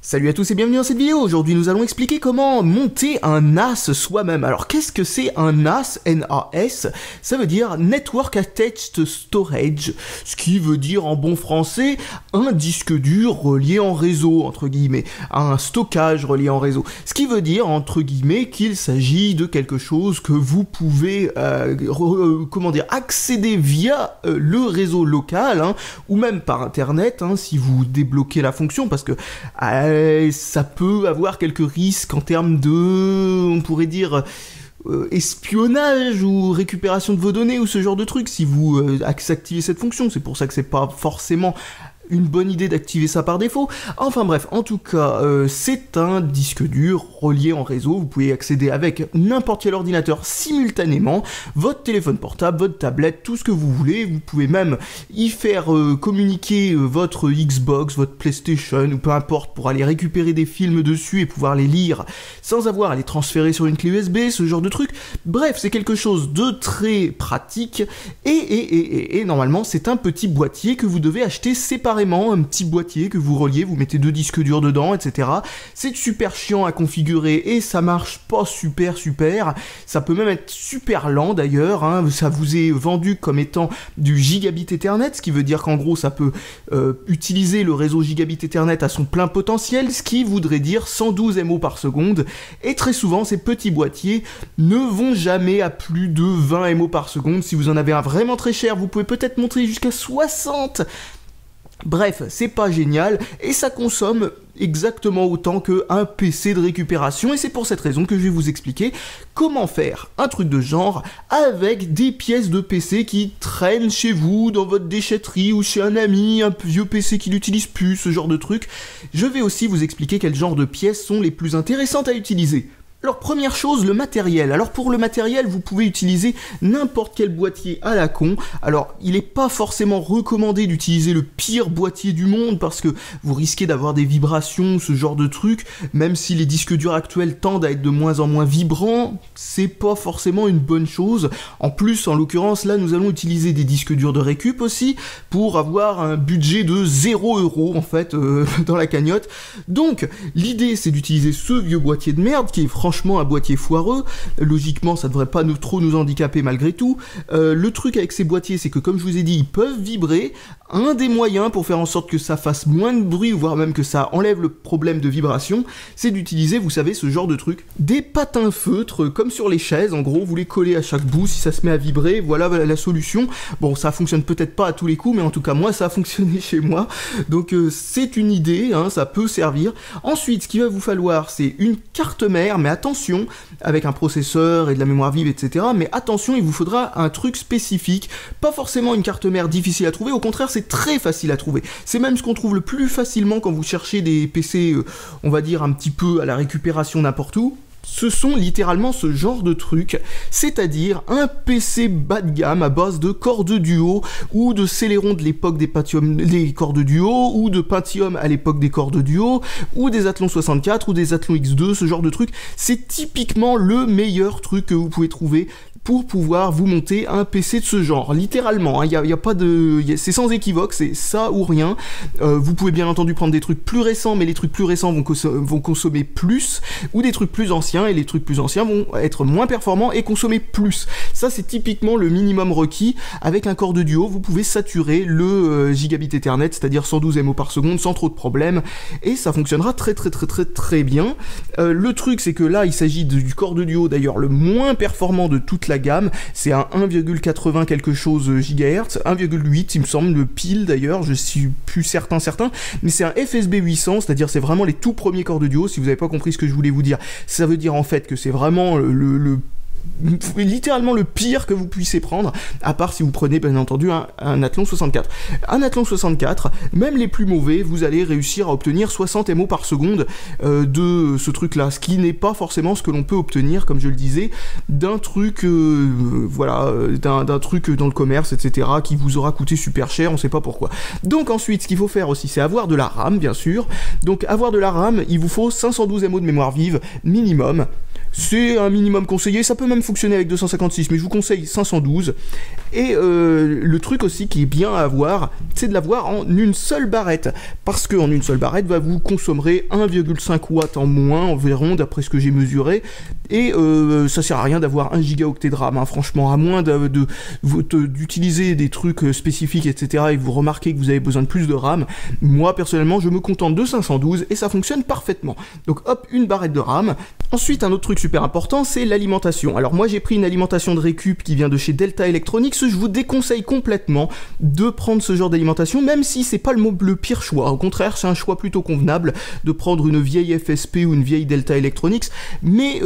Salut à tous et bienvenue dans cette vidéo. Aujourd'hui nous allons expliquer comment monter un NAS soi-même. Alors qu'est-ce que c'est un NAS, N-A-S? Ça veut dire Network Attached Storage, ce qui veut dire en bon français un disque dur relié en réseau, entre guillemets, un stockage relié en réseau. Ce qui veut dire, entre guillemets, qu'il s'agit de quelque chose que vous pouvez accéder via le réseau local, ou même par internet, si vous débloquez la fonction, parce que ça peut avoir quelques risques en termes de, on pourrait dire, espionnage ou récupération de vos données ou ce genre de trucs si vous activez cette fonction. C'est pour ça que c'est pas forcément une bonne idée d'activer ça par défaut. Enfin bref, en tout cas, c'est un disque dur relié en réseau. Vous pouvez accéder avec n'importe quel ordinateur simultanément, votre téléphone portable, votre tablette, tout ce que vous voulez. Vous pouvez même y faire communiquer votre Xbox, votre PlayStation ou peu importe pour aller récupérer des films dessus et pouvoir les lire sans avoir à les transférer sur une clé USB, ce genre de truc. Bref, c'est quelque chose de très pratique et normalement c'est un petit boîtier que vous devez acheter séparément. Un petit boîtier que vous reliez, vous mettez deux disques durs dedans, etc. C'est super chiant à configurer et ça marche pas super. Ça peut même être super lent d'ailleurs. Ça vous est vendu comme étant du gigabit Ethernet, ce qui veut dire qu'en gros ça peut utiliser le réseau gigabit Ethernet à son plein potentiel, ce qui voudrait dire 112 MO par seconde. Et très souvent ces petits boîtiers ne vont jamais à plus de 20 MO par seconde. Si vous en avez un vraiment très cher, vous pouvez peut-être monter jusqu'à 60. Bref, c'est pas génial, et ça consomme exactement autant qu'un PC de récupération, et c'est pour cette raison que je vais vous expliquer comment faire un truc de genre avec des pièces de PC qui traînent chez vous, dans votre déchetterie, ou chez un ami, un vieux PC qui l'utilise plus, ce genre de truc. Je vais aussi vous expliquer quel genre de pièces sont les plus intéressantes à utiliser. Alors première chose, le matériel. Alors pour le matériel, vous pouvez utiliser n'importe quel boîtier à la con. Alors il n'est pas forcément recommandé d'utiliser le pire boîtier du monde parce que vous risquez d'avoir des vibrations, ce genre de truc. Même si les disques durs actuels tendent à être de moins en moins vibrants, c'est pas forcément une bonne chose. En plus, en l'occurrence, là nous allons utiliser des disques durs de récup aussi pour avoir un budget de 0€ en fait dans la cagnotte. Donc l'idée c'est d'utiliser ce vieux boîtier de merde qui est franchement un boîtier foireux. Logiquement ça devrait pas trop nous handicaper malgré tout. Le truc avec ces boîtiers c'est que comme je vous ai dit ils peuvent vibrer. Un des moyens pour faire en sorte que ça fasse moins de bruit, voire même que ça enlève le problème de vibration, c'est d'utiliser, vous savez, ce genre de truc. Des patins feutres, comme sur les chaises, en gros, vous les collez à chaque bout, si ça se met à vibrer, voilà la solution. Bon, ça fonctionne peut-être pas à tous les coups, mais en tout cas, moi, ça a fonctionné chez moi. Donc, c'est une idée, ça peut servir. Ensuite, ce qu'il va vous falloir, c'est une carte mère, mais attention, avec un processeur et de la mémoire vive, etc. Mais attention, il vous faudra un truc spécifique, pas forcément une carte mère difficile à trouver, au contraire, c'est très facile à trouver. C'est même ce qu'on trouve le plus facilement quand vous cherchez des PC, on va dire un petit peu à la récupération n'importe où. Ce sont littéralement ce genre de trucs, c'est-à-dire un PC bas de gamme à base de Core 2 Duo ou de Celeron de l'époque des Core 2 Duo ou de Pentium à l'époque des Core 2 Duo ou des Athlon 64 ou des Athlon X2, ce genre de truc. C'est typiquement le meilleur truc que vous pouvez trouver pour pouvoir vous monter un PC de ce genre, littéralement, y a pas de... c'est sans équivoque, c'est ça ou rien. Vous pouvez bien entendu prendre des trucs plus récents, mais les trucs plus récents vont consommer plus, ou des trucs plus anciens, et les trucs plus anciens vont être moins performants et consommer plus. Ça c'est typiquement le minimum requis. Avec un Core de Duo, vous pouvez saturer le gigabit Ethernet, c'est-à-dire 112 MO par seconde, sans trop de problèmes, et ça fonctionnera très bien. Le truc c'est que là, il s'agit du Core de Duo, d'ailleurs le moins performant de toute la gamme, c'est un 1,80 quelque chose GHz, 1,8 il me semble, pile d'ailleurs, je suis plus certain, mais c'est un FSB 800, c'est-à-dire c'est vraiment les tout premiers Core de Duo. Si vous n'avez pas compris ce que je voulais vous dire, ça veut dire en fait que c'est vraiment littéralement le pire que vous puissiez prendre, à part si vous prenez bien entendu un Athlon 64. Un Athlon 64, même les plus mauvais, vous allez réussir à obtenir 60 MO par seconde de ce truc là, ce qui n'est pas forcément ce que l'on peut obtenir, comme je le disais, d'un truc d'un truc dans le commerce, etc., qui vous aura coûté super cher, on sait pas pourquoi. Donc ensuite, ce qu'il faut faire aussi, c'est avoir de la RAM, bien sûr. Donc avoir de la RAM, il vous faut 512 MO de mémoire vive minimum. c'est un minimum conseillé, ça peut même fonctionner avec 256, mais je vous conseille 512. Et le truc aussi qui est bien à avoir, c'est de l'avoir en une seule barrette, parce qu'en une seule barrette, vous consommerez 1,5 watts en moins environ, d'après ce que j'ai mesuré, et ça sert à rien d'avoir 1 gigaoctet de RAM, hein, franchement, à moins d'utiliser des trucs spécifiques, etc., et que vous remarquez que vous avez besoin de plus de RAM. Moi, personnellement, je me contente de 512, et ça fonctionne parfaitement. Donc hop, une barrette de RAM. Ensuite, un autre truc super important, c'est l'alimentation. Alors moi, j'ai pris une alimentation de récup qui vient de chez Delta Electronics. Je vous déconseille complètement de prendre ce genre d'alimentation, même si c'est pas le pire choix. Au contraire, c'est un choix plutôt convenable de prendre une vieille FSP ou une vieille Delta Electronics, mais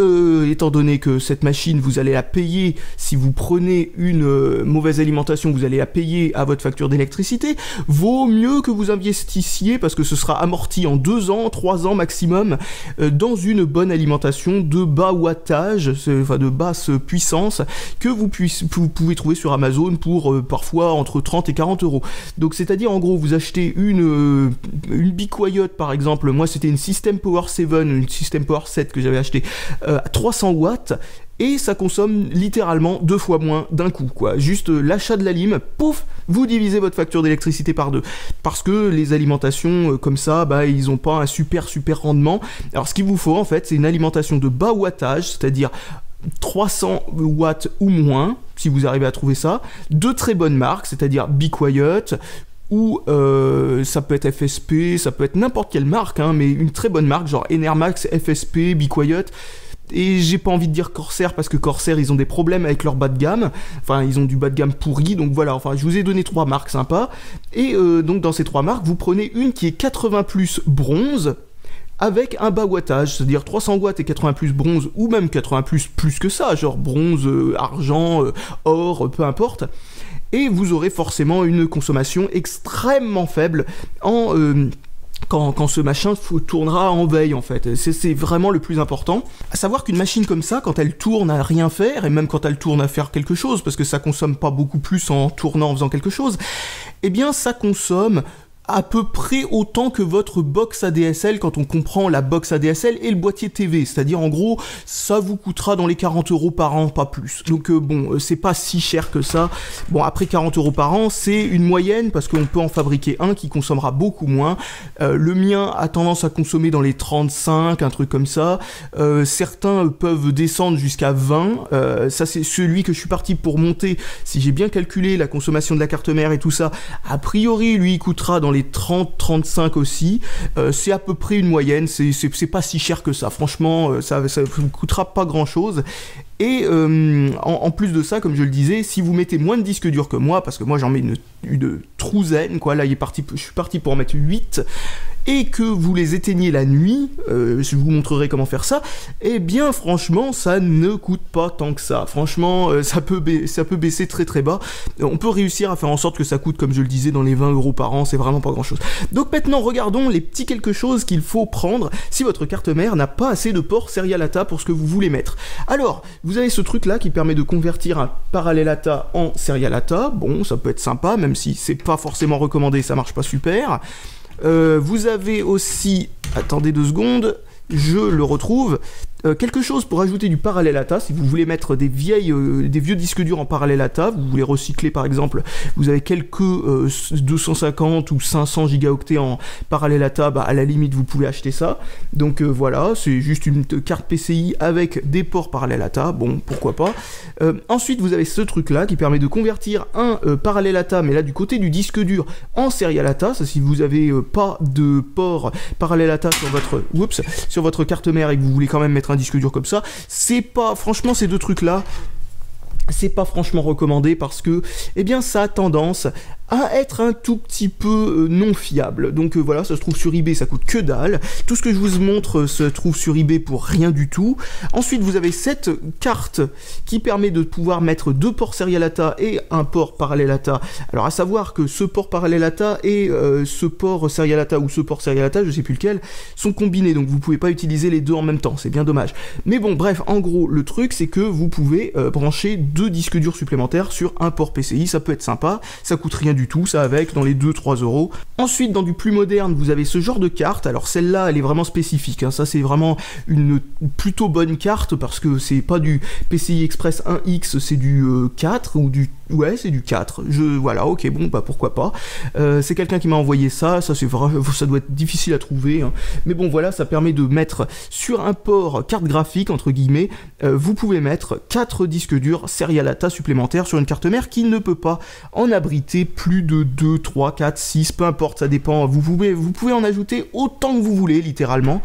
étant donné que cette machine, vous allez la payer, si vous prenez une mauvaise alimentation, vous allez la payer à votre facture d'électricité, vaut mieux que vous investissiez, parce que ce sera amorti en 2 ans, 3 ans maximum, dans une bonne alimentation de bas wattage, enfin de basse puissance, que vous pouvez trouver sur Amazon pour parfois entre 30 et 40 euros. Donc c'est-à-dire en gros, vous achetez une BeQuiet par exemple, moi c'était une System Power 7, une System Power 7 que j'avais acheté à 300 watts, et ça consomme littéralement 2 fois moins d'un coup, quoi. Juste l'achat de la lime, pouf, vous divisez votre facture d'électricité par 2. Parce que les alimentations comme ça, ils ont pas un super rendement. Alors ce qu'il vous faut en fait, c'est une alimentation de bas wattage, c'est-à-dire 300 watts ou moins, si vous arrivez à trouver ça, de très bonnes marques, c'est-à-dire BeQuiet, ou ça peut être FSP, ça peut être n'importe quelle marque, hein, mais une très bonne marque, genre Enermax, FSP, BeQuiet. Et j'ai pas envie de dire Corsair, parce que Corsair, ils ont des problèmes avec leur bas de gamme. Enfin, ils ont du bas de gamme pourri, donc voilà. Enfin, je vous ai donné 3 marques sympas. Et donc, dans ces 3 marques, vous prenez une qui est 80 plus bronze, avec un bas wattage, c'est-à-dire 300 watts et 80 plus bronze, ou même 80 plus que ça, genre bronze, argent, or, peu importe. Et vous aurez forcément une consommation extrêmement faible quand ce machin tournera en veille, en fait. C'est vraiment le plus important. À savoir qu'une machine comme ça, quand elle tourne à rien faire, et même quand elle tourne à faire quelque chose, parce que ça consomme pas beaucoup plus en tournant, en faisant quelque chose, eh bien ça consomme à peu près autant que votre box ADSL, quand on comprend la box ADSL et le boîtier TV, c'est-à-dire en gros ça vous coûtera dans les 40 euros par an, pas plus. Donc bon, c'est pas si cher que ça. Bon, après 40 euros par an, c'est une moyenne, parce qu'on peut en fabriquer un qui consommera beaucoup moins. Le mien a tendance à consommer dans les 35, un truc comme ça. Certains peuvent descendre jusqu'à 20. Ça c'est celui que je suis parti pour monter. Si j'ai bien calculé la consommation de la carte mère et tout ça, a priori lui il coûtera dans les 30-35 aussi, c'est à peu près une moyenne, c'est pas si cher que ça, franchement, ça vous coûtera pas grand chose. Et en plus de ça, comme je le disais, si vous mettez moins de disques durs que moi, parce que moi j'en mets une trouzaine, quoi, là je suis parti pour en mettre 8, et que vous les éteignez la nuit, je vous montrerai comment faire ça, et bien franchement ça ne coûte pas tant que ça. Franchement ça peut baisser très bas. On peut réussir à faire en sorte que ça coûte, comme je le disais, dans les 20 euros par an, c'est vraiment pas grand chose. Donc maintenant regardons les petits quelque chose qu'il faut prendre si votre carte mère n'a pas assez de port Serial ATA pour ce que vous voulez mettre. Alors vous avez ce truc là qui permet de convertir un Parallel ATA en Serial ATA. Bon, ça peut être sympa, même si c'est pas forcément recommandé, ça marche pas super. Vous avez aussi, attendez 2 secondes, je le retrouve, quelque chose pour ajouter du Parallel ATA. Si vous voulez mettre des vieux disques durs en Parallel ATA, vous voulez recycler par exemple, vous avez quelques 250 ou 500 gigaoctets en Parallel ATA, à la limite vous pouvez acheter ça. Donc voilà, c'est juste une carte PCI avec des ports Parallel ATA, bon pourquoi pas. Ensuite vous avez ce truc là qui permet de convertir un Parallel ATA, mais là du côté du disque dur, en Serial ATA. Ça, si vous avez pas de port Parallel ATA sur votre carte mère et que vous voulez quand même mettre un disque dur comme ça, c'est pas, franchement, ces 2 trucs là, c'est pas franchement recommandé, parce que, eh bien, ça a tendance à être un tout petit peu non fiable. Donc voilà, ça se trouve sur eBay, ça coûte que dalle. Tout ce que je vous montre se trouve sur eBay pour rien du tout. Ensuite, vous avez cette carte qui permet de pouvoir mettre 2 ports Serial ATA et un port Parallel ATA. Alors à savoir que ce port Parallel ATA et ce port Serial ATA, ou ce port Serial ATA, je sais plus lequel, sont combinés, donc vous pouvez pas utiliser les 2 en même temps, c'est bien dommage. Mais bon, bref, en gros, le truc c'est que vous pouvez brancher 2 disques durs supplémentaires sur un port PCI, ça peut être sympa, ça coûte rien du du tout, ça avec dans les 2-3 euros. Ensuite, dans du plus moderne, vous avez ce genre de carte. Alors celle-là, elle est vraiment spécifique, hein. Ça c'est vraiment une plutôt bonne carte parce que c'est pas du PCI Express 1X, c'est du 4 ou du... Ouais, c'est du 4. Voilà, ok, bon, bah pourquoi pas. C'est quelqu'un qui m'a envoyé ça, c'est vrai, ça doit être difficile à trouver, hein. Mais bon, voilà, ça permet de mettre sur un port carte graphique, entre guillemets, vous pouvez mettre 4 disques durs Serialata supplémentaires sur une carte mère qui ne peut pas en abriter plus de 2, 3, 4, 6, peu importe, ça dépend. Vous pouvez en ajouter autant que vous voulez, littéralement.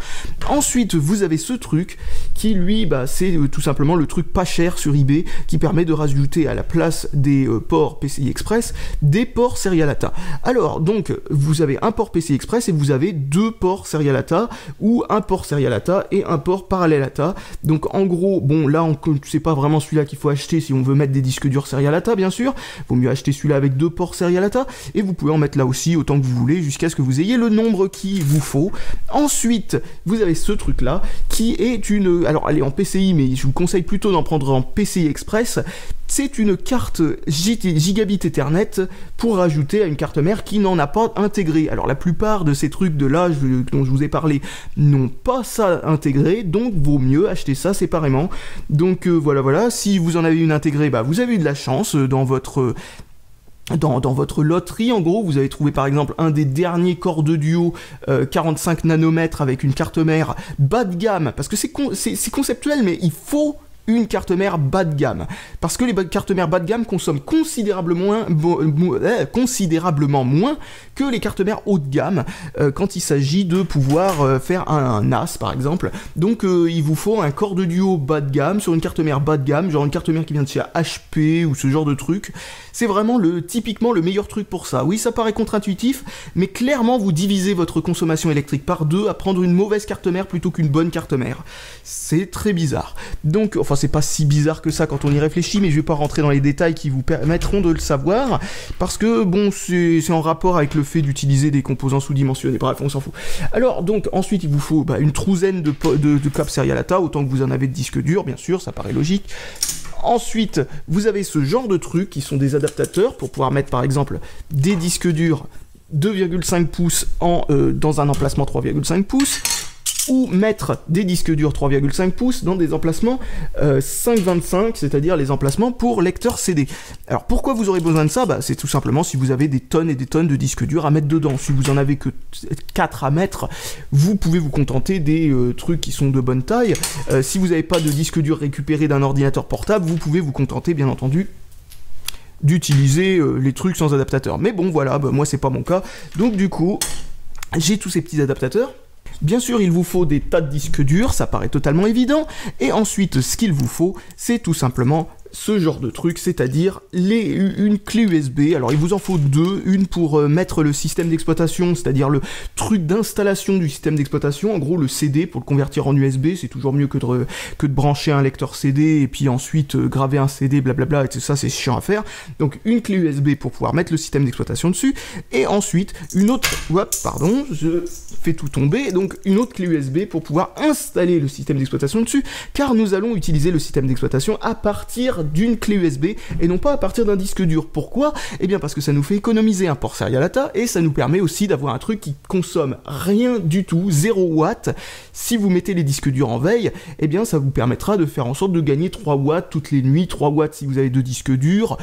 Ensuite, vous avez ce truc qui, lui, bah, c'est tout simplement le truc pas cher sur eBay qui permet de rajouter à la place des ports PCI Express des ports Serialata. Alors, donc, vous avez un port PCI Express et vous avez 2 ports Serialata ou un port Serialata et un port Parallelata. Donc, en gros, bon, là, c'est pas vraiment celui-là qu'il faut acheter si on veut mettre des disques durs Serialata, bien sûr. Vaut mieux acheter celui-là avec 2 ports Serialata et vous pouvez en mettre là aussi autant que vous voulez jusqu'à ce que vous ayez le nombre qu'il vous faut. Ensuite, vous avez ce truc-là qui est une... Alors, elle est en PCI, mais je vous conseille plutôt d'en prendre en PCI Express. C'est une carte Gigabit Ethernet pour rajouter à une carte mère qui n'en a pas intégré. Alors la plupart de ces trucs de là dont je vous ai parlé n'ont pas ça intégré, donc vaut mieux acheter ça séparément. Donc voilà, si vous en avez une intégrée, bah vous avez eu de la chance dans votre loterie. En gros, vous avez trouvé par exemple un des derniers corps de duo 45 nanomètres avec une carte mère bas de gamme, parce que c'est conceptuel, mais il faut une carte mère bas de gamme, parce que les cartes mères bas de gamme consomment considérablement moins que les cartes mères haut de gamme quand il s'agit de pouvoir faire un NAS par exemple. Donc il vous faut un corps de duo bas de gamme sur une carte mère bas de gamme, genre une carte mère qui vient de chez HP ou ce genre de truc. C'est vraiment typiquement le meilleur truc pour ça. Oui, ça paraît contre-intuitif, mais clairement vous divisez votre consommation électrique par 2 à prendre une mauvaise carte mère plutôt qu'une bonne carte mère. C'est très bizarre. Donc, enfin, c'est pas si bizarre que ça quand on y réfléchit, mais je vais pas rentrer dans les détails qui vous permettront de le savoir, parce que, bon, c'est en rapport avec le fait d'utiliser des composants sous-dimensionnés. Bref, on s'en fout. Alors, donc, ensuite, il vous faut une trouzaine de câbles Serialata, autant que vous en avez de disques durs, bien sûr, ça paraît logique. Ensuite, vous avez ce genre de trucs qui sont des adaptateurs pour pouvoir mettre par exemple des disques durs 2,5 pouces dans un emplacement 3,5 pouces, ou mettre des disques durs 3,5 pouces dans des emplacements 5,25, c'est-à-dire les emplacements pour lecteur CD. Alors pourquoi vous aurez besoin de ça? Bah, c'est tout simplement si vous avez des tonnes et des tonnes de disques durs à mettre dedans. Si vous en avez que 4 à mettre, vous pouvez vous contenter des trucs qui sont de bonne taille. Si vous n'avez pas de disque dur récupéré d'un ordinateur portable, vous pouvez vous contenter bien entendu d'utiliser les trucs sans adaptateur. Mais bon voilà, bah, moi c'est pas mon cas. Donc du coup, j'ai tous ces petits adaptateurs. Bien sûr, il vous faut des tas de disques durs, ça paraît totalement évident, et ensuite, ce qu'il vous faut, c'est tout simplement ce genre de truc, c'est-à-dire une clé USB. Alors il vous en faut 2, une pour mettre le système d'exploitation, c'est-à-dire le truc d'installation du système d'exploitation, en gros le CD pour le convertir en USB, c'est toujours mieux que de brancher un lecteur CD et puis ensuite graver un CD, blablabla, et tout ça c'est chiant à faire. Donc une clé USB pour pouvoir mettre le système d'exploitation dessus, et ensuite une autre, pardon, je fais tout tomber, donc une autre clé USB pour pouvoir installer le système d'exploitation dessus, car nous allons utiliser le système d'exploitation à partir d'une clé USB et non pas à partir d'un disque dur. Pourquoi? Eh bien parce que ça nous fait économiser un port Serialata et ça nous permet aussi d'avoir un truc qui consomme rien du tout, 0 watts. Si vous mettez les disques durs en veille, eh bien ça vous permettra de faire en sorte de gagner 3 watts toutes les nuits, 3 watts si vous avez 2 disques durs,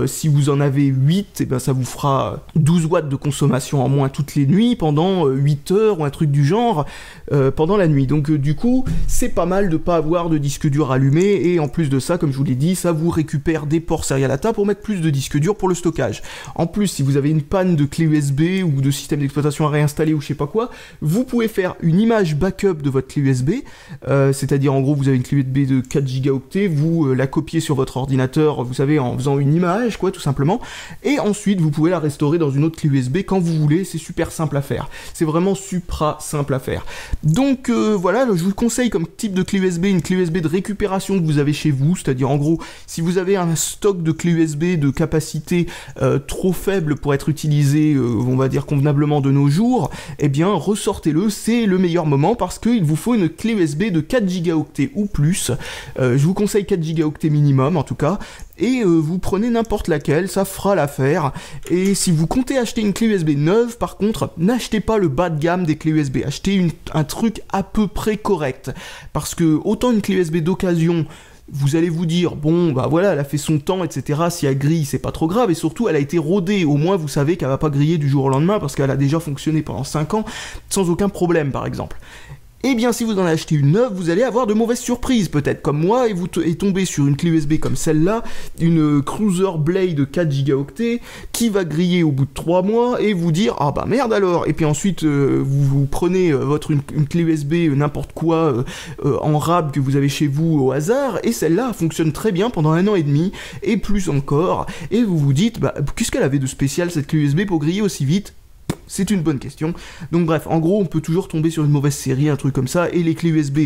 si vous en avez 8, eh bien ça vous fera 12 watts de consommation en moins toutes les nuits pendant 8 heures ou un truc du genre pendant la nuit. Donc du coup, c'est pas mal de pas avoir de disque dur allumé et en plus de ça, comme je vous l'ai dit, ça vous récupère des ports Serialata pour mettre plus de disques durs pour le stockage. En plus, si vous avez une panne de clé USB ou de système d'exploitation à réinstaller ou je sais pas quoi, vous pouvez faire une image backup de votre clé USB, c'est-à-dire en gros vous avez une clé USB de 4 gigaoctets, vous la copiez sur votre ordinateur, vous savez, en faisant une image, quoi, tout simplement, et ensuite vous pouvez la restaurer dans une autre clé USB quand vous voulez, c'est super simple à faire. C'est vraiment supra simple à faire. Donc voilà, je vous conseille comme type de clé USB, une clé USB de récupération que vous avez chez vous, c'est-à-dire en gros, si vous avez un stock de clés USB de capacité trop faible pour être utilisé, on va dire convenablement de nos jours, eh bien ressortez-le, c'est le meilleur moment parce qu'il vous faut une clé USB de 4 gigaoctets ou plus. Je vous conseille 4 gigaoctets minimum en tout cas, et vous prenez n'importe laquelle, ça fera l'affaire. Et si vous comptez acheter une clé USB neuve, par contre, n'achetez pas le bas de gamme des clés USB, achetez un truc à peu près correct, parce que autant une clé USB d'occasion, vous allez vous dire, bon, bah voilà, elle a fait son temps, etc. Si elle grille, c'est pas trop grave, et surtout, elle a été rodée. Au moins, vous savez qu'elle va pas griller du jour au lendemain, parce qu'elle a déjà fonctionné pendant 5 ans, sans aucun problème, par exemple. Eh bien, si vous en achetez une neuve, vous allez avoir de mauvaises surprises, peut-être comme moi, et vous tombez sur une clé USB comme celle-là, une Cruiser Blade 4 Go, qui va griller au bout de 3 mois, et vous dire, ah bah merde alors. Et puis ensuite, vous prenez une clé USB, n'importe quoi, en rab que vous avez chez vous au hasard, et celle-là fonctionne très bien pendant 1 an et demi, et plus encore, et vous vous dites, bah qu'est-ce qu'elle avait de spécial cette clé USB pour griller aussi vite ? C'est une bonne question. Donc bref, en gros, on peut toujours tomber sur une mauvaise série, un truc comme ça, et les clés USB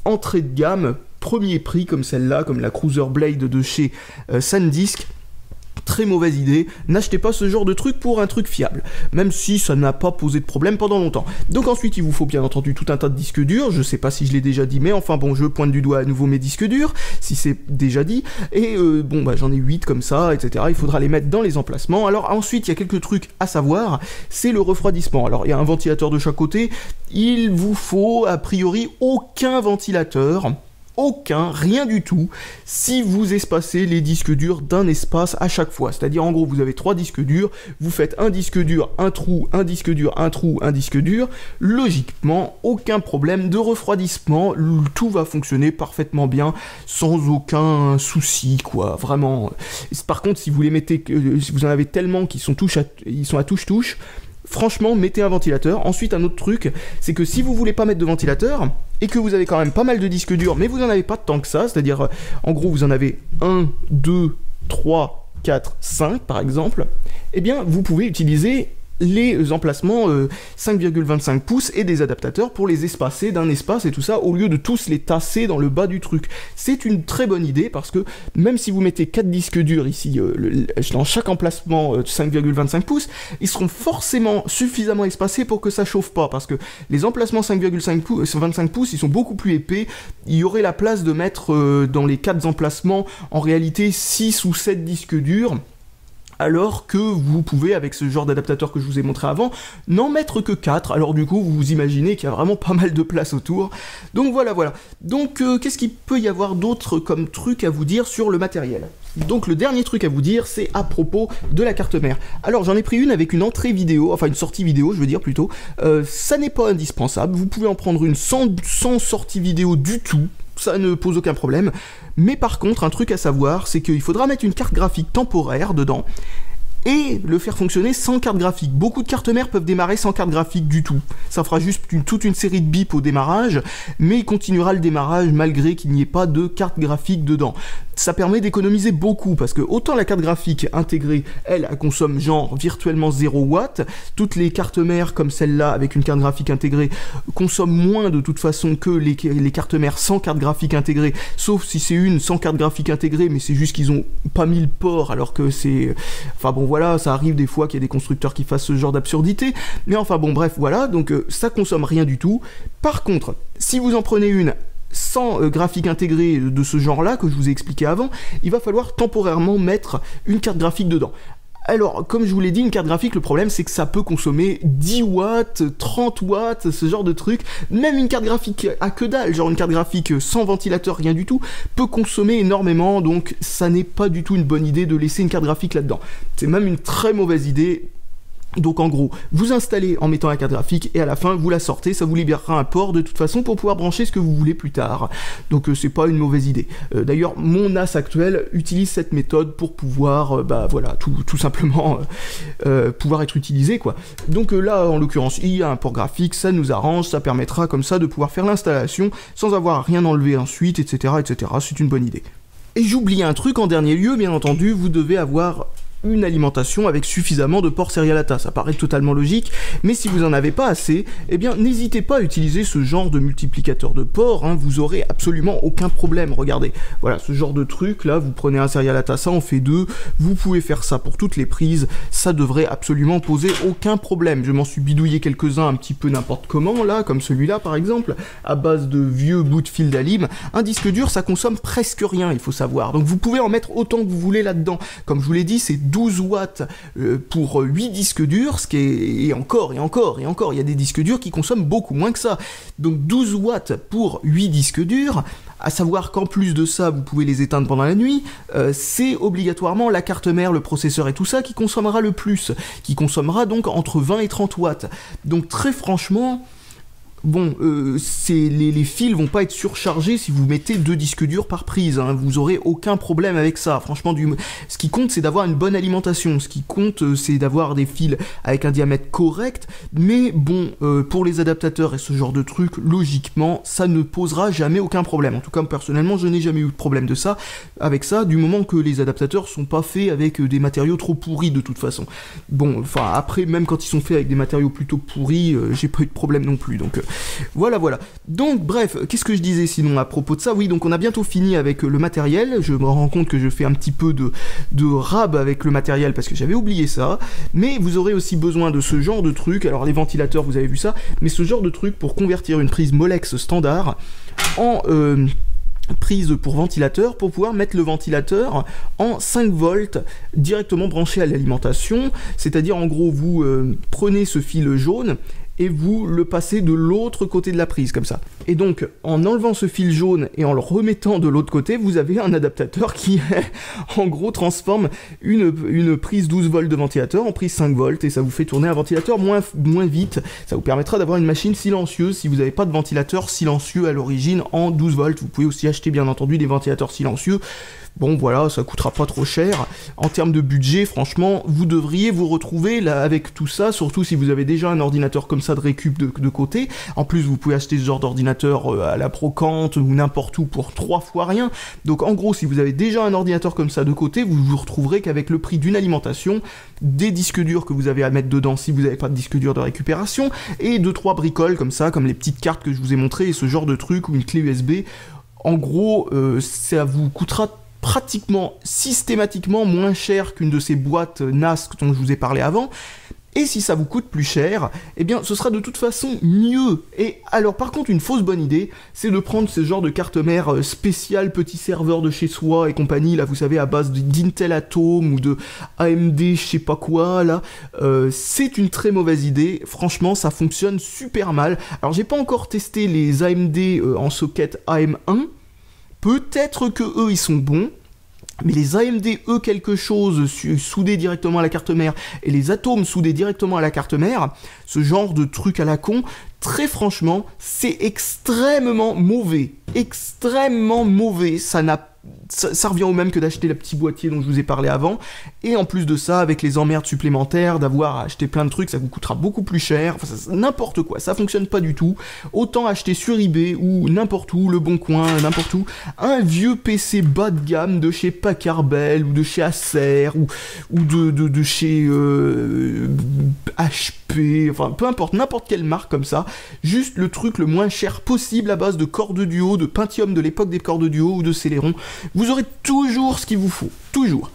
entrée de gamme, premier prix, comme celle-là, comme la Cruiser Blade de chez SanDisk, très mauvaise idée, n'achetez pas ce genre de truc pour un truc fiable, même si ça n'a pas posé de problème pendant longtemps. Donc ensuite, il vous faut bien entendu tout un tas de disques durs, je sais pas si je l'ai déjà dit, mais enfin bon, je pointe du doigt à nouveau mes disques durs, si c'est déjà dit, et bon, bah j'en ai 8 comme ça, etc. Il faudra les mettre dans les emplacements. Alors ensuite, il y a quelques trucs à savoir, c'est le refroidissement. Alors il y a un ventilateur de chaque côté, il vous faut a priori aucun ventilateur, aucun, rien du tout, si vous espacez les disques durs d'un espace à chaque fois. C'est-à-dire, en gros, vous avez 3 disques durs, vous faites un disque dur, un trou, un disque dur, un trou, un disque dur. Logiquement, aucun problème de refroidissement, tout va fonctionner parfaitement bien, sans aucun souci, quoi, vraiment. Par contre, si vous les mettez, si vous en avez tellement qu'ils sont à touche-touche, franchement, mettez un ventilateur. Ensuite, un autre truc, c'est que si vous voulez pas mettre de ventilateur, et que vous avez quand même pas mal de disques durs, mais vous en avez pas tant que ça, c'est-à-dire, en gros, vous en avez 1, 2, 3, 4, 5, par exemple, eh bien, vous pouvez utiliser les emplacements 5,25 pouces et des adaptateurs pour les espacer d'un espace et tout ça, au lieu de tous les tasser dans le bas du truc. C'est une très bonne idée, parce que même si vous mettez 4 disques durs ici, dans chaque emplacement 5,25 pouces, ils seront forcément suffisamment espacés pour que ça chauffe pas, parce que les emplacements 5,25 pouces, ils sont beaucoup plus épais, il y aurait la place de mettre dans les 4 emplacements, en réalité, 6 ou 7 disques durs, alors que vous pouvez, avec ce genre d'adaptateur que je vous ai montré avant, n'en mettre que 4, alors du coup, vous imaginez qu'il y a vraiment pas mal de place autour. Donc voilà. Donc, qu'est-ce qu'il peut y avoir d'autre comme truc à vous dire sur le matériel ? Donc le dernier truc à vous dire, c'est à propos de la carte mère. Alors j'en ai pris une avec une entrée vidéo, enfin une sortie vidéo, je veux dire plutôt. Ça n'est pas indispensable, vous pouvez en prendre une sans sortie vidéo du tout, ça ne pose aucun problème. Mais par contre, un truc à savoir, c'est qu'il faudra mettre une carte graphique temporaire dedans, et le faire fonctionner sans carte graphique. Beaucoup de cartes mères peuvent démarrer sans carte graphique du tout. Ça fera juste toute une série de bips au démarrage, mais il continuera le démarrage malgré qu'il n'y ait pas de carte graphique dedans. Ça permet d'économiser beaucoup, parce que autant la carte graphique intégrée, elle consomme genre virtuellement 0 watts, toutes les cartes mères comme celle-là avec une carte graphique intégrée consomment moins de toute façon que les cartes mères sans carte graphique intégrée, sauf si c'est une sans carte graphique intégrée, mais c'est juste qu'ils ont pas mis le port, alors que c'est... Enfin bon voilà, ça arrive des fois qu'il y a des constructeurs qui fassent ce genre d'absurdité, mais enfin bon bref voilà, donc ça consomme rien du tout. Par contre, si vous en prenez une sans graphique intégré de ce genre-là, que je vous ai expliqué avant, il va falloir temporairement mettre une carte graphique dedans. Alors, comme je vous l'ai dit, une carte graphique, le problème, c'est que ça peut consommer 10 watts, 30 watts, ce genre de truc. Même une carte graphique à que dalle, genre une carte graphique sans ventilateur, rien du tout, peut consommer énormément, donc ça n'est pas du tout une bonne idée de laisser une carte graphique là-dedans. C'est même une très mauvaise idée. Donc en gros, vous installez en mettant la carte graphique et à la fin vous la sortez, ça vous libérera un port de toute façon pour pouvoir brancher ce que vous voulez plus tard. Donc c'est pas une mauvaise idée. D'ailleurs mon NAS actuel utilise cette méthode pour pouvoir, voilà, tout simplement pouvoir être utilisé quoi. Donc là en l'occurrence il y a un port graphique, ça nous arrange, ça permettra comme ça de pouvoir faire l'installation sans avoir à rien enlever ensuite, etc. etc. C'est une bonne idée. Et j'oublie un truc en dernier lieu, bien entendu, vous devez avoir une alimentation avec suffisamment de ports Serial ATA. Ça paraît totalement logique, mais si vous en avez pas assez, eh bien n'hésitez pas à utiliser ce genre de multiplicateur de ports, hein, vous aurez absolument aucun problème. Regardez, voilà, ce genre de truc là, vous prenez un Serial ATA, ça en fait 2, vous pouvez faire ça pour toutes les prises, ça devrait absolument poser aucun problème. Je m'en suis bidouillé quelques-uns un petit peu n'importe comment là, comme celui-là par exemple, à base de vieux bout de fil d'alim. Un disque dur, ça consomme presque rien, il faut savoir, donc vous pouvez en mettre autant que vous voulez là-dedans. Comme je vous l'ai dit, c'est 12 watts pour 8 disques durs, ce qui est... et encore, il y a des disques durs qui consomment beaucoup moins que ça. Donc 12 watts pour 8 disques durs, à savoir qu'en plus de ça, vous pouvez les éteindre pendant la nuit, c'est obligatoirement la carte mère, le processeur et tout ça qui consommera le plus, qui consommera donc entre 20 et 30 watts. Donc très franchement... Bon, les fils vont pas être surchargés si vous mettez 2 disques durs par prise, hein, vous aurez aucun problème avec ça. Franchement, ce qui compte, c'est d'avoir une bonne alimentation, ce qui compte, c'est d'avoir des fils avec un diamètre correct, mais bon, pour les adaptateurs et ce genre de trucs, logiquement, ça ne posera jamais aucun problème. En tout cas, personnellement, je n'ai jamais eu de problème de ça, avec ça, du moment que les adaptateurs sont pas faits avec des matériaux trop pourris de toute façon. Bon, enfin, après, même quand ils sont faits avec des matériaux plutôt pourris, j'ai pas eu de problème non plus, donc... Voilà. Donc bref, qu'est-ce que je disais sinon à propos de ça? Oui, donc on a bientôt fini avec le matériel. Je me rends compte que je fais un petit peu de rab avec le matériel parce que j'avais oublié ça. Mais vous aurez aussi besoin de ce genre de truc. Alors les ventilateurs, vous avez vu ça, mais ce genre de truc pour convertir une prise Molex standard en... prise pour ventilateur, pour pouvoir mettre le ventilateur en 5 volts directement branché à l'alimentation. C'est-à-dire en gros, vous prenez ce fil jaune et vous le passez de l'autre côté de la prise, comme ça. Et donc, en enlevant ce fil jaune et en le remettant de l'autre côté, vous avez un adaptateur qui, en gros, transforme une prise 12 volts de ventilateur en prise 5 volts, et ça vous fait tourner un ventilateur moins vite. Ça vous permettra d'avoir une machine silencieuse si vous n'avez pas de ventilateur silencieux à l'origine en 12 volts. Vous pouvez aussi acheter, bien entendu, des ventilateurs silencieux. Bon voilà, ça coûtera pas trop cher. En termes de budget, franchement, vous devriez vous retrouver là avec tout ça, surtout si vous avez déjà un ordinateur comme ça de récup de côté. En plus, vous pouvez acheter ce genre d'ordinateur à la brocante ou n'importe où pour 3 fois rien. Donc en gros, si vous avez déjà un ordinateur comme ça de côté, vous vous retrouverez qu'avec le prix d'une alimentation, des disques durs que vous avez à mettre dedans si vous n'avez pas de disque dur de récupération, et 2-3 bricoles comme ça, comme les petites cartes que je vous ai montrées, et ce genre de truc, ou une clé USB. En gros, ça vous coûtera pratiquement, systématiquement moins cher qu'une de ces boîtes NAS dont je vous ai parlé avant, et si ça vous coûte plus cher, eh bien ce sera de toute façon mieux. Et alors par contre, une fausse bonne idée, c'est de prendre ce genre de carte mère spéciale, petit serveur de chez soi et compagnie, là vous savez, à base d'Intel Atom ou de AMD je sais pas quoi, là, c'est une très mauvaise idée. Franchement, ça fonctionne super mal. Alors j'ai pas encore testé les AMD en socket AM1, peut-être que eux ils sont bons, mais les AMD quelque chose soudés directement à la carte mère et les atomes soudés directement à la carte mère, ce genre de truc à la con, très franchement, c'est extrêmement mauvais. Extrêmement mauvais, ça revient au même que d'acheter le petit boîtier dont je vous ai parlé avant, et en plus de ça, avec les emmerdes supplémentaires, d'avoir à acheter plein de trucs, ça vous coûtera beaucoup plus cher, enfin, n'importe quoi, ça fonctionne pas du tout. Autant acheter sur eBay, ou n'importe où, Le Bon Coin, n'importe où, un vieux PC bas de gamme de chez Packard Bell, ou de chez Acer, ou de chez HP, enfin peu importe, n'importe quelle marque comme ça, juste le truc le moins cher possible à base de Core de Duo, de Pentium de l'époque des Core de Duo, ou de Celeron. Vous aurez toujours ce qu'il vous faut, toujours.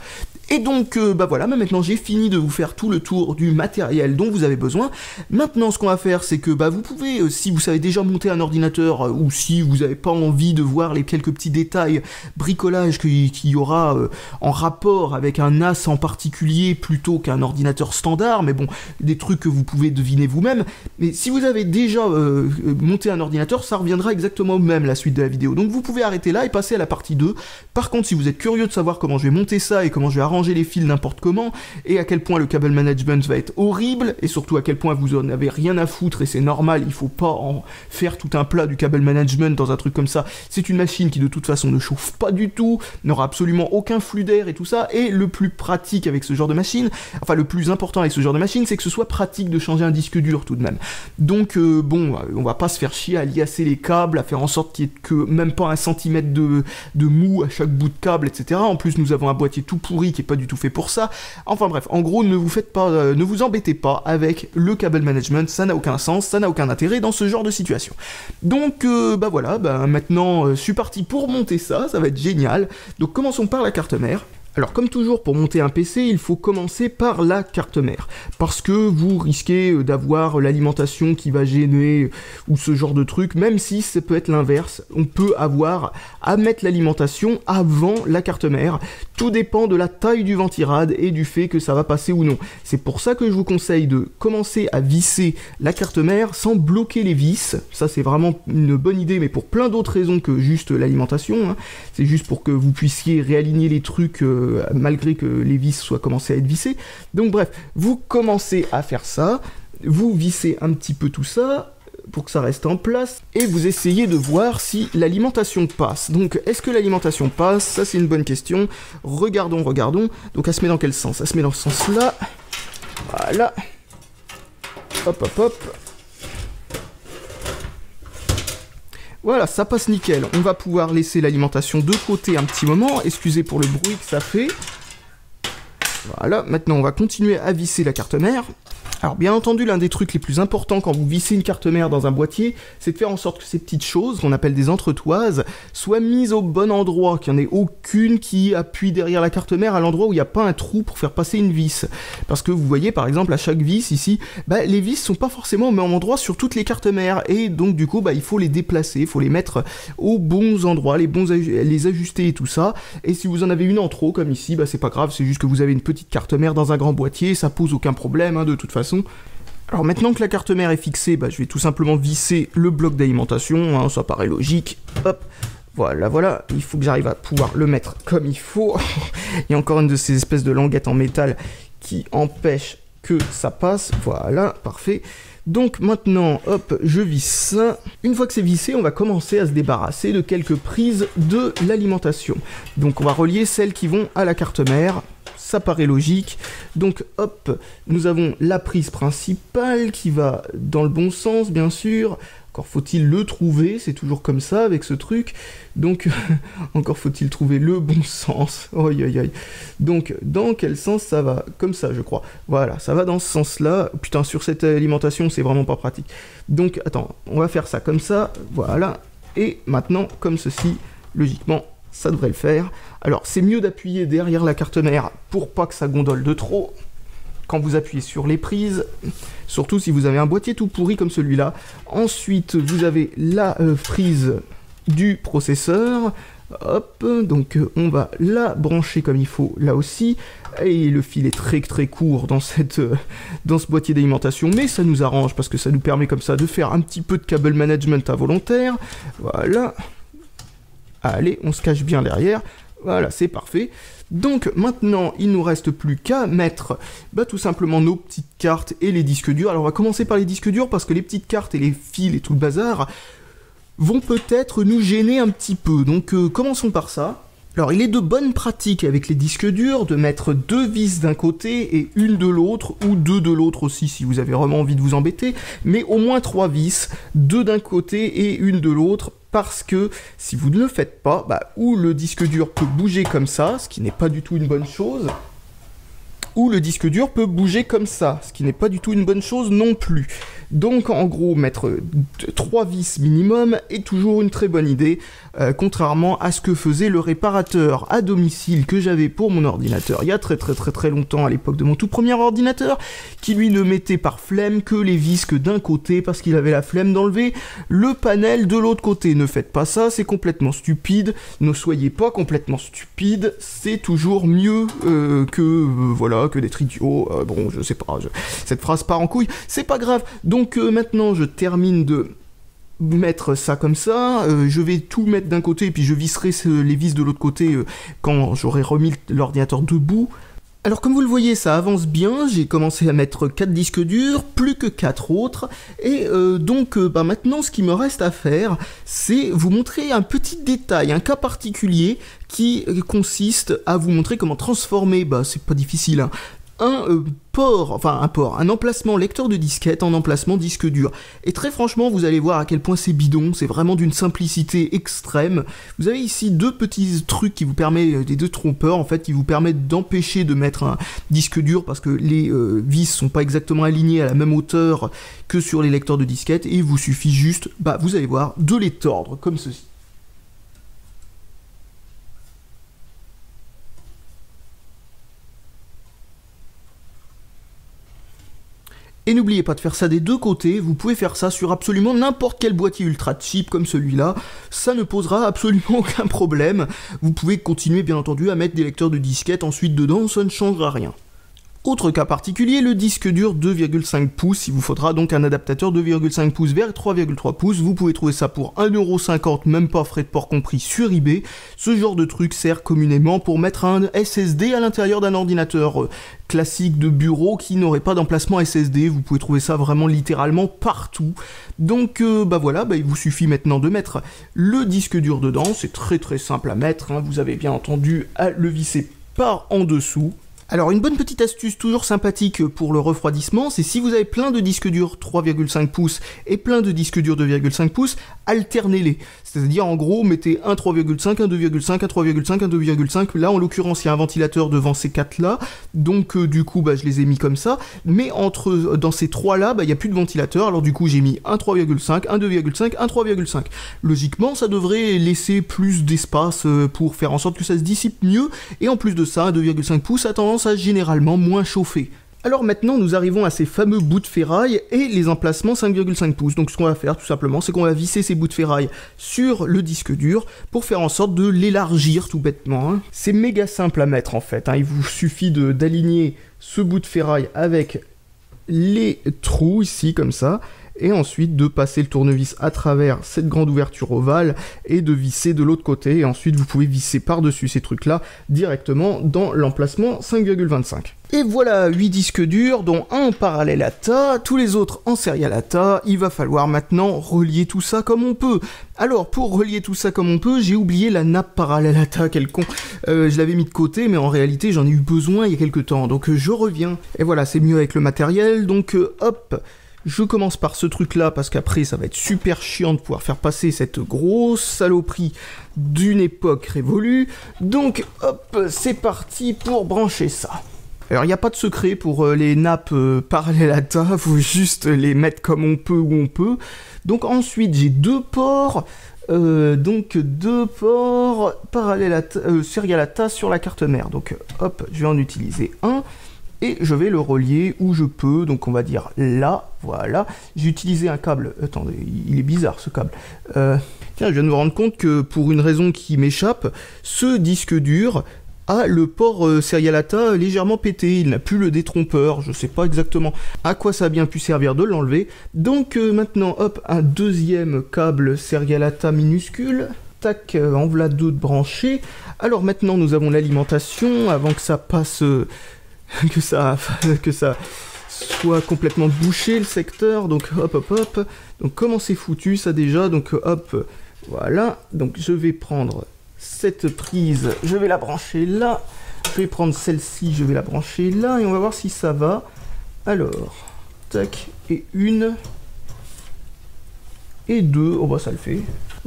Et donc, bah voilà, maintenant j'ai fini de vous faire tout le tour du matériel dont vous avez besoin. Maintenant, ce qu'on va faire, c'est que bah, vous pouvez, si vous savez déjà monter un ordinateur, ou si vous n'avez pas envie de voir les quelques petits détails bricolage qu'il y aura en rapport avec un NAS en particulier, plutôt qu'un ordinateur standard, mais bon, des trucs que vous pouvez deviner vous-même. Mais si vous avez déjà monté un ordinateur, ça reviendra exactement au même, la suite de la vidéo. Donc vous pouvez arrêter là et passer à la partie 2. Par contre, si vous êtes curieux de savoir comment je vais monter ça et comment je vais arranger les fils n'importe comment, et à quel point le cable management va être horrible, et surtout à quel point vous en avez rien à foutre, et c'est normal, il faut pas en faire tout un plat du cable management dans un truc comme ça. C'est une machine qui de toute façon ne chauffe pas du tout, n'aura absolument aucun flux d'air et tout ça, et le plus pratique avec ce genre de machine, enfin le plus important avec ce genre de machine, c'est que ce soit pratique de changer un disque dur tout de même. Donc bon, on va pas se faire chier à liasser les câbles, à faire en sorte qu'il y ait que même pas 1 centimètre de mou à chaque bout de câble, etc. En plus nous avons un boîtier tout pourri qui qui est pas du tout fait pour ça. Enfin bref, en gros, ne vous embêtez pas avec le cable management, ça n'a aucun sens, ça n'a aucun intérêt dans ce genre de situation. Donc bah voilà, maintenant je suis parti pour monter ça va être génial. Donc commençons par la carte mère. Alors comme toujours pour monter un PC, il faut commencer par la carte mère, parce que vous risquez d'avoir l'alimentation qui va gêner ou ce genre de truc, même si ça peut être l'inverse, on peut avoir à mettre l'alimentation avant la carte mère, tout dépend de la taille du ventirad et du fait que ça va passer ou non. C'est pour ça que je vous conseille de commencer à visser la carte mère sans bloquer les vis, ça c'est vraiment une bonne idée, mais pour plein d'autres raisons que juste l'alimentation, hein. C'est juste pour que vous puissiez réaligner les trucs malgré que les vis soient commencées à être vissées. Donc bref, vous commencez à faire ça, vous vissez un petit peu tout ça pour que ça reste en place, et vous essayez de voir si l'alimentation passe. Donc est-ce que l'alimentation passe? Ça c'est une bonne question. Regardons. Donc elle se met dans quel sens? Elle se met dans ce sens-là. Voilà. Hop. Voilà, ça passe nickel. On va pouvoir laisser l'alimentation de côté un petit moment. Excusez pour le bruit que ça fait. Voilà, maintenant on va continuer à visser la carte mère. Alors bien entendu, l'un des trucs les plus importants quand vous vissez une carte mère dans un boîtier, c'est de faire en sorte que ces petites choses, qu'on appelle des entretoises, soient mises au bon endroit, qu'il n'y en ait aucune qui appuie derrière la carte mère à l'endroit où il n'y a pas un trou pour faire passer une vis. Parce que vous voyez par exemple à chaque vis ici, les vis sont pas forcément au même endroit sur toutes les cartes mères, et donc du coup il faut les déplacer, il faut les mettre aux bons endroits, les ajuster et tout ça, et si vous en avez une en trop comme ici, c'est pas grave, c'est juste que vous avez une petite carte mère dans un grand boîtier, ça pose aucun problème hein, de toute façon. Alors maintenant que la carte mère est fixée, je vais tout simplement visser le bloc d'alimentation, hein, ça paraît logique, hop, voilà, il faut que j'arrive à pouvoir le mettre comme il faut. Il y a encore une de ces espèces de languettes en métal qui empêche que ça passe, voilà, parfait. Donc maintenant, hop, je visse ça. Une fois que c'est vissé, on va commencer à se débarrasser de quelques prises de l'alimentation. Donc on va relier celles qui vont à la carte mère. Ça paraît logique. Donc hop, nous avons la prise principale qui va dans le bon sens, bien sûr. Encore faut-il le trouver, c'est toujours comme ça avec ce truc. Donc, encore faut-il trouver le bon sens. Aïe. Donc, dans quel sens ça va? Comme ça, je crois. Voilà, ça va dans ce sens-là. Putain, sur cette alimentation, c'est vraiment pas pratique. Donc, attends, on va faire ça comme ça. Voilà. Et maintenant, comme ceci, logiquement, ça devrait le faire. Alors, c'est mieux d'appuyer derrière la carte mère pour pas que ça gondole de trop. Quand vous appuyez sur les prises, surtout si vous avez un boîtier tout pourri comme celui-là. Ensuite, vous avez la prise du processeur. Hop, donc on va la brancher comme il faut là aussi. Et le fil est très court dans ce boîtier d'alimentation, mais ça nous arrange parce que ça nous permet comme ça de faire un petit peu de cable management involontaire. Voilà. Allez, on se cache bien derrière. Voilà, c'est parfait. Donc maintenant, il nous reste plus qu'à mettre tout simplement nos petites cartes et les disques durs. Alors on va commencer par les disques durs parce que les petites cartes et les fils et tout le bazar vont peut-être nous gêner un petit peu. Donc commençons par ça. Alors il est de bonne pratique avec les disques durs de mettre 2 vis d'un côté et une de l'autre, ou 2 de l'autre aussi si vous avez vraiment envie de vous embêter, mais au moins 3 vis, 2 d'un côté et une de l'autre, parce que si vous ne le faites pas, ou le disque dur peut bouger comme ça, ce qui n'est pas du tout une bonne chose, ou le disque dur peut bouger comme ça, ce qui n'est pas du tout une bonne chose non plus. Donc en gros, mettre 3 vis minimum est toujours une très bonne idée, contrairement à ce que faisait le réparateur à domicile que j'avais pour mon ordinateur il y a très longtemps, à l'époque de mon tout premier ordinateur, qui lui ne mettait par flemme que les vis que d'un côté parce qu'il avait la flemme d'enlever le panel de l'autre côté. Ne faites pas ça, c'est complètement stupide, ne soyez pas complètement stupide, c'est toujours mieux que d'être idiot. Bon, je sais pas, cette phrase part en couille, c'est pas grave. Donc maintenant je termine de mettre ça comme ça, je vais tout mettre d'un côté et puis je visserai les vis de l'autre côté quand j'aurai remis l'ordinateur debout. Alors comme vous le voyez, ça avance bien, j'ai commencé à mettre 4 disques durs, plus que 4 autres, et donc maintenant ce qui me reste à faire, c'est vous montrer un petit détail, un cas particulier qui consiste à vous montrer comment transformer, c'est pas difficile, un un emplacement lecteur de disquette en emplacement disque dur. Et très franchement, vous allez voir à quel point c'est bidon, c'est vraiment d'une simplicité extrême. Vous avez ici deux petits trucs qui vous permettent, des deux trompeurs en fait, qui vous permettent d'empêcher de mettre un disque dur parce que les vis sont pas exactement alignées à la même hauteur que sur les lecteurs de disquette, et il vous suffit juste, vous allez voir, de les tordre comme ceci. Et n'oubliez pas de faire ça des deux côtés, vous pouvez faire ça sur absolument n'importe quel boîtier ultra cheap comme celui-là, ça ne posera absolument aucun problème. Vous pouvez continuer bien entendu à mettre des lecteurs de disquette ensuite dedans, ça ne changera rien. Autre cas particulier, le disque dur 2,5 pouces, il vous faudra donc un adaptateur 2,5 pouces vers 3,3 pouces, vous pouvez trouver ça pour 1,50€, même pas frais de port compris, sur eBay. Ce genre de truc sert communément pour mettre un SSD à l'intérieur d'un ordinateur classique de bureau qui n'aurait pas d'emplacement SSD, vous pouvez trouver ça vraiment littéralement partout. Donc voilà, il vous suffit maintenant de mettre le disque dur dedans, c'est très très simple à mettre, hein. Vous avez bien entendu à le visser par en dessous. Alors une bonne petite astuce toujours sympathique pour le refroidissement, c'est si vous avez plein de disques durs 3,5 pouces et plein de disques durs 2,5 pouces, alternez-les. C'est-à-dire en gros, mettez un 3,5, un 2,5, un 3,5, un 2,5. Là en l'occurrence il y a un ventilateur devant ces 4 là, donc du coup je les ai mis comme ça. Mais dans ces 3 là, il n'y a plus de ventilateur, alors du coup j'ai mis un 3,5, un 2,5, un 3,5. Logiquement ça devrait laisser plus d'espace pour faire en sorte que ça se dissipe mieux, et en plus de ça, un 2,5 pouces a tendance à généralement moins chauffer. Alors maintenant nous arrivons à ces fameux bouts de ferraille et les emplacements 5,5 pouces. Donc ce qu'on va faire tout simplement, c'est qu'on va visser ces bouts de ferraille sur le disque dur pour faire en sorte de l'élargir tout bêtement, hein. C'est méga simple à mettre en fait, hein. Il vous suffit d'aligner ce bout de ferraille avec les trous ici comme ça, et ensuite de passer le tournevis à travers cette grande ouverture ovale et de visser de l'autre côté, et ensuite vous pouvez visser par-dessus ces trucs-là directement dans l'emplacement 5,25. Et voilà 8 disques durs, dont un en parallèle ATA, tous les autres en serial ATA. Il va falloir maintenant relier tout ça comme on peut. Alors pour relier tout ça comme on peut, j'ai oublié la nappe parallèle ATA, quel con. Je l'avais mis de côté, mais en réalité j'en ai eu besoin il y a quelques temps, donc je reviens. Et voilà, c'est mieux avec le matériel, donc hop. Je commence par ce truc là parce qu'après ça va être super chiant de pouvoir faire passer cette grosse saloperie d'une époque révolue. Donc hop, c'est parti pour brancher ça. Alors il n'y a pas de secret pour les nappes parallèles ATA, faut juste les mettre comme on peut où on peut. Donc ensuite j'ai deux ports, parallèles ATA, serial ATA sur la carte mère. Donc hop, je vais en utiliser un. Et je vais le relier où je peux, donc on va dire là, voilà. J'ai utilisé un câble, attendez, il est bizarre ce câble. Tiens, je viens de me rendre compte que pour une raison qui m'échappe, ce disque dur a le port serial ATA légèrement pété, il n'a plus le détrompeur, je sais pas exactement à quoi ça a bien pu servir de l'enlever. Donc maintenant, hop, un deuxième câble serial ATA minuscule. Tac, en voilà deux de branchés. Alors maintenant nous avons l'alimentation, avant que ça passe... que ça soit complètement bouché le secteur, donc hop hop hop, donc comment c'est foutu ça déjà, donc hop, voilà, donc je vais prendre cette prise, je vais la brancher là, je vais prendre celle-ci, je vais la brancher là, et on va voir si ça va. Alors, tac, et une, et deux, oh bah ça le fait.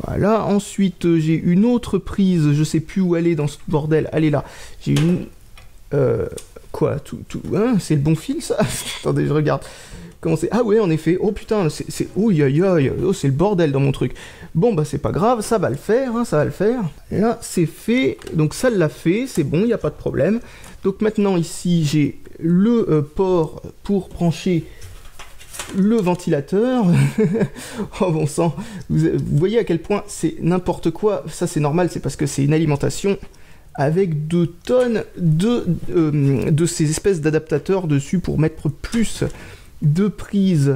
Voilà, ensuite j'ai une autre prise, je sais plus où elle est dans ce bordel, elle est là, j'ai une... Quoi, hein, c'est le bon fil ça? Attendez, je regarde. Comment c'est? Ah ouais, en effet. Oh putain, c'est... Ouh aïe aïe, oh c'est le bordel dans mon truc. Bon bah c'est pas grave, ça va le faire, hein, ça va le faire. Là, c'est fait, donc ça l'a fait, c'est bon, il n'y a pas de problème. Donc maintenant ici, j'ai le port pour brancher le ventilateur. Oh bon sang, vous voyez à quel point c'est n'importe quoi. Ça c'est normal, c'est parce que c'est une alimentation... avec 2 tonnes de ces espèces d'adaptateurs dessus pour mettre plus de prises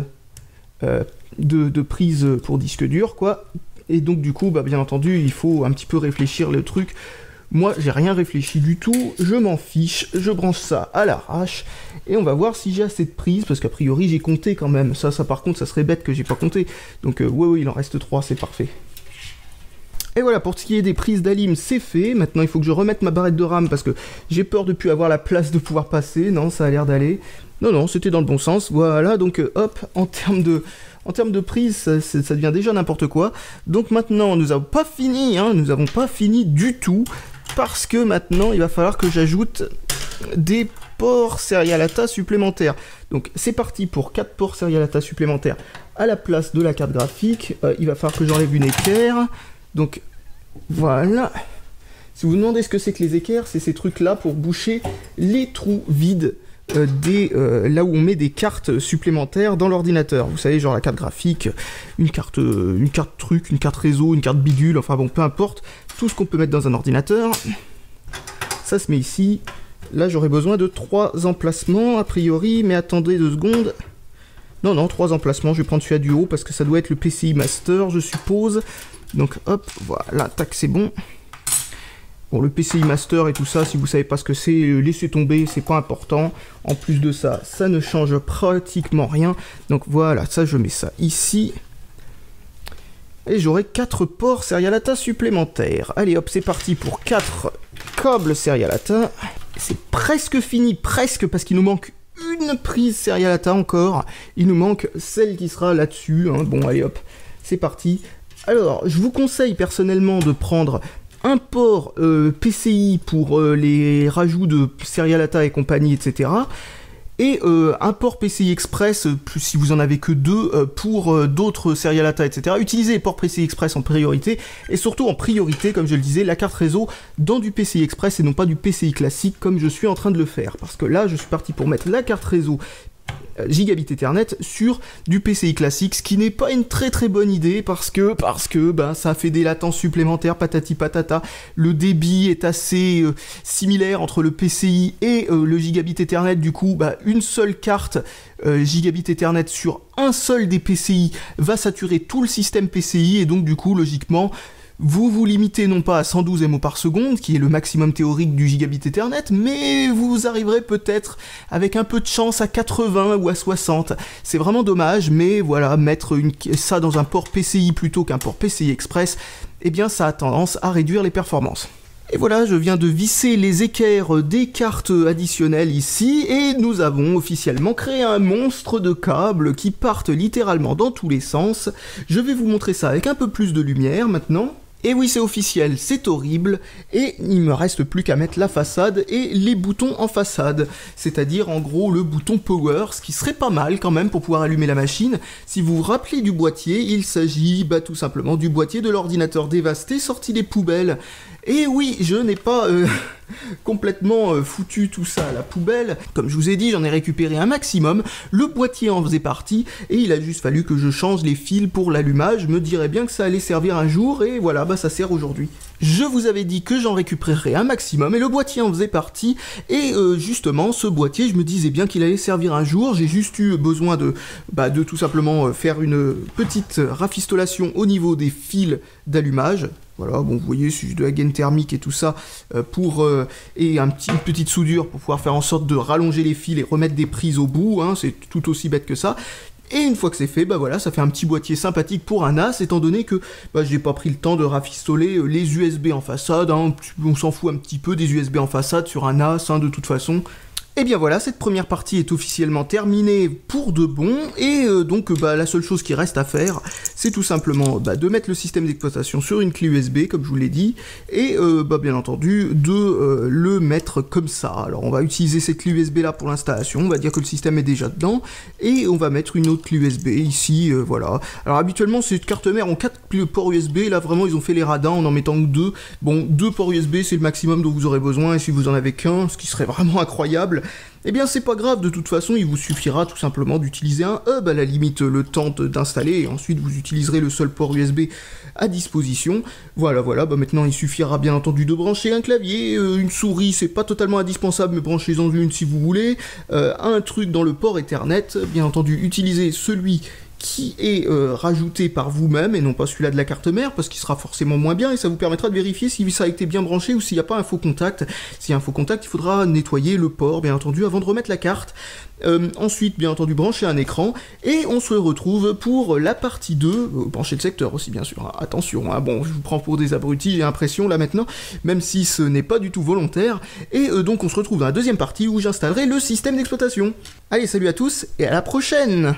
pour disque dur, quoi. Et donc du coup, bien entendu, il faut un petit peu réfléchir le truc. Moi, j'ai rien réfléchi du tout, je m'en fiche, je branche ça à l'arrache, et on va voir si j'ai assez de prises, parce qu'a priori, j'ai compté quand même. Ça par contre, ça serait bête que j'ai pas compté. Donc ouais, il en reste 3, c'est parfait. Et voilà, pour ce qui est des prises d'alim, c'est fait. Maintenant, il faut que je remette ma barrette de RAM parce que j'ai peur de plus avoir la place de pouvoir passer. Non, ça a l'air d'aller. Non, non, c'était dans le bon sens. Voilà, donc hop, en termes de prise, ça devient déjà n'importe quoi. Donc maintenant, nous n'avons pas fini, hein, nous n'avons pas fini du tout, parce que maintenant, il va falloir que j'ajoute des ports Serialata supplémentaires. Donc c'est parti pour 4 ports Serialata supplémentaires à la place de la carte graphique. Il va falloir que j'enlève une équerre. Donc voilà. Si vous vous demandez ce que c'est que les équerres, c'est ces trucs-là pour boucher les trous vides là où on met des cartes supplémentaires dans l'ordinateur. Vous savez, genre la carte graphique, une carte truc, une carte réseau, une carte bidule, enfin bon, peu importe, tout ce qu'on peut mettre dans un ordinateur. Ça se met ici. Là, j'aurais besoin de 3 emplacements, a priori, mais attendez 2 secondes. Non, 3 emplacements, je vais prendre celui du haut, parce que ça doit être le PCI Master, je suppose. Donc, hop, voilà, tac, c'est bon. Bon, le PCI Master et tout ça, si vous savez pas ce que c'est, laissez tomber, c'est pas important. En plus de ça, ça ne change pratiquement rien. Donc voilà, ça je mets ça ici. Et j'aurai 4 ports Serialata supplémentaires. Allez hop, c'est parti pour 4 câbles Serialata. C'est presque fini, presque, parce qu'il nous manque une prise Serialata encore. Il nous manque celle qui sera là-dessus, hein. Bon, allez hop, c'est parti. Alors, je vous conseille personnellement de prendre un port PCI pour les rajouts de Serialata et compagnie, etc. Et un port PCI Express, si vous en avez que 2, pour d'autres Serialata, etc. Utilisez les ports PCI Express en priorité, et surtout en priorité, comme je le disais, la carte réseau dans du PCI Express et non pas du PCI classique, comme je suis en train de le faire. Parce que là, je suis parti pour mettre la carte réseau Gigabit Ethernet sur du PCI classique, ce qui n'est pas une très très bonne idée parce que bah, ça fait des latences supplémentaires, patati patata. Le débit est assez similaire entre le PCI et le Gigabit Ethernet. Du coup, bah, une seule carte Gigabit Ethernet sur un seul des PCI va saturer tout le système PCI, et donc du coup, logiquement, vous vous limitez non pas à 112 MO par seconde, qui est le maximum théorique du Gigabit Ethernet, mais vous arriverez peut-être avec un peu de chance à 80 ou à 60. C'est vraiment dommage, mais voilà, mettre ça dans un port PCI plutôt qu'un port PCI Express, eh bien ça a tendance à réduire les performances. Et voilà, je viens de visser les équerres des cartes additionnelles ici, et nous avons officiellement créé un monstre de câbles qui partent littéralement dans tous les sens. Je vais vous montrer ça avec un peu plus de lumière maintenant. Et oui, c'est officiel, c'est horrible, et il me reste plus qu'à mettre la façade et les boutons en façade, c'est-à-dire en gros le bouton Power, ce qui serait pas mal quand même pour pouvoir allumer la machine. Si vous vous rappelez du boîtier, il s'agit tout simplement du boîtier de l'ordinateur dévasté sorti des poubelles. Et oui, je n'ai pas complètement foutu tout ça à la poubelle. Comme je vous ai dit, j'en ai récupéré un maximum. Le boîtier en faisait partie, et il a juste fallu que je change les fils pour l'allumage. Je me dirais bien que ça allait servir un jour, et voilà, bah ça sert aujourd'hui. Je vous avais dit que j'en récupérerais un maximum, et le boîtier en faisait partie, et justement, ce boîtier, je me disais bien qu'il allait servir un jour. J'ai juste eu besoin de tout simplement faire une petite rafistolation au niveau des fils d'allumage. Voilà, bon, vous voyez, c'est de la gaine thermique et tout ça, et une petite soudure pour pouvoir faire en sorte de rallonger les fils et remettre des prises au bout, hein, c'est tout aussi bête que ça. Et une fois que c'est fait, bah voilà, ça fait un petit boîtier sympathique pour un NAS, étant donné que j'ai pas pris le temps de rafistoler les USB en façade, hein, on s'en fout un petit peu des USB en façade sur un NAS, hein, de toute façon. Et bien voilà, cette première partie est officiellement terminée pour de bon, et donc la seule chose qui reste à faire, c'est tout simplement de mettre le système d'exploitation sur une clé USB, comme je vous l'ai dit, et bien entendu de le mettre comme ça. Alors on va utiliser cette clé USB là pour l'installation, on va dire que le système est déjà dedans, et on va mettre une autre clé USB ici, voilà. Alors habituellement ces cartes mères ont 4 ports USB, là vraiment ils ont fait les radins en mettant 2. Bon, 2 ports USB c'est le maximum dont vous aurez besoin, et si vous en avez qu'un, ce qui serait vraiment incroyable, eh bien c'est pas grave, de toute façon il vous suffira tout simplement d'utiliser un hub à la limite le temps d'installer, et ensuite vous utiliserez le seul port USB à disposition. Voilà, maintenant il suffira bien entendu de brancher un clavier, une souris c'est pas totalement indispensable mais branchez-en une si vous voulez, un truc dans le port Ethernet, bien entendu utilisez celui qui est rajouté par vous-même et non pas celui-là de la carte mère, parce qu'il sera forcément moins bien et ça vous permettra de vérifier si ça a été bien branché ou s'il n'y a pas un faux contact. S'il y a un faux contact, il faudra nettoyer le port, bien entendu, avant de remettre la carte. Ensuite, bien entendu, brancher un écran, et on se retrouve pour la partie 2, brancher le secteur aussi, bien sûr, hein. Attention, hein. Bon, je vous prends pour des abrutis, j'ai l'impression, là, maintenant, même si ce n'est pas du tout volontaire, et donc on se retrouve dans la deuxième partie où j'installerai le système d'exploitation. Allez, salut à tous, et à la prochaine!